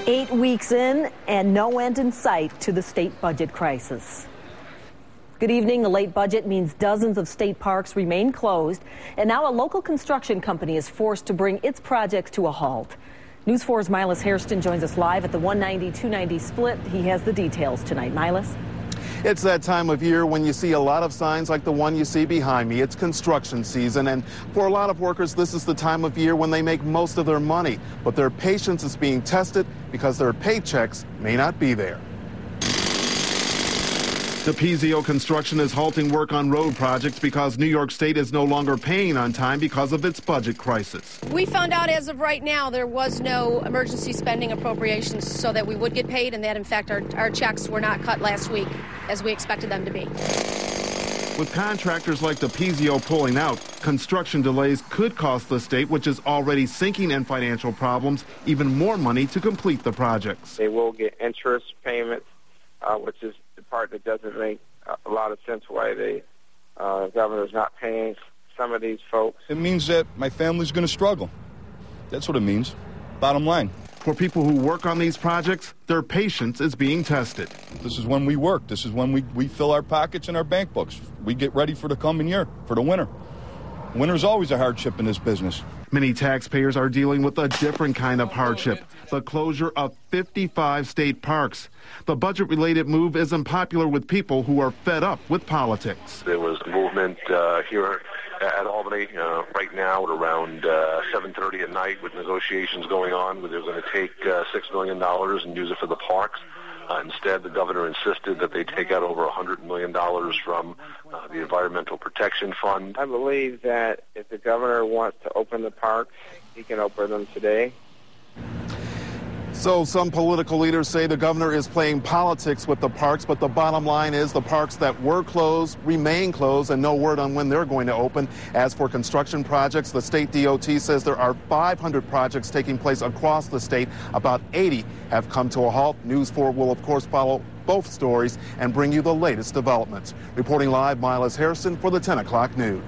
8 weeks in and no end in sight to the state budget crisis. Good evening. The late budget means dozens of state parks remain closed, and now a local construction company is forced to bring its projects to a halt. News 4's Milas Hairston joins us live at the 190-290 split. He has the details tonight. Milas? It's that time of year when you see a lot of signs like the one you see behind me. It's construction season, and for a lot of workers, this is the time of year when they make most of their money. But their patience is being tested because their paychecks may not be there. The PZO Construction is halting work on road projects because New York State is no longer paying on time because of its budget crisis. We found out as of right now there was no emergency spending appropriations so that we would get paid, and that in fact our checks were not cut last week as we expected them to be. With contractors like the PZO pulling out, construction delays could cost the state, which is already sinking in financial problems, even more money to complete the projects. They will get interest payments, which is the part that doesn't make a lot of sense why the governor's not paying some of these folks. It means that my family's going to struggle. That's what it means. Bottom line. For people who work on these projects, their patience is being tested. This is when we work. This is when we fill our pockets and our bank books. We get ready for the coming year, for the winter. Winter's always a hardship in this business. Many taxpayers are dealing with a different kind of hardship, the closure of 55 state parks. The budget-related move isn't popular with people who are fed up with politics. There was a movement here at Albany right now at around 7:30 at night with negotiations going on where they're going to take $6 million and use it for the parks. Instead, the governor insisted that they take out over $100 million from the Environmental Protection Fund. I believe that if the governor wants to open the parks, he can open them today. So some political leaders say the governor is playing politics with the parks, but the bottom line is the parks that were closed remain closed and no word on when they're going to open. As for construction projects, the state DOT says there are 500 projects taking place across the state. About 80 have come to a halt. News 4 will, of course, follow both stories and bring you the latest developments. Reporting live, Milas Hairston for the 10 o'clock news.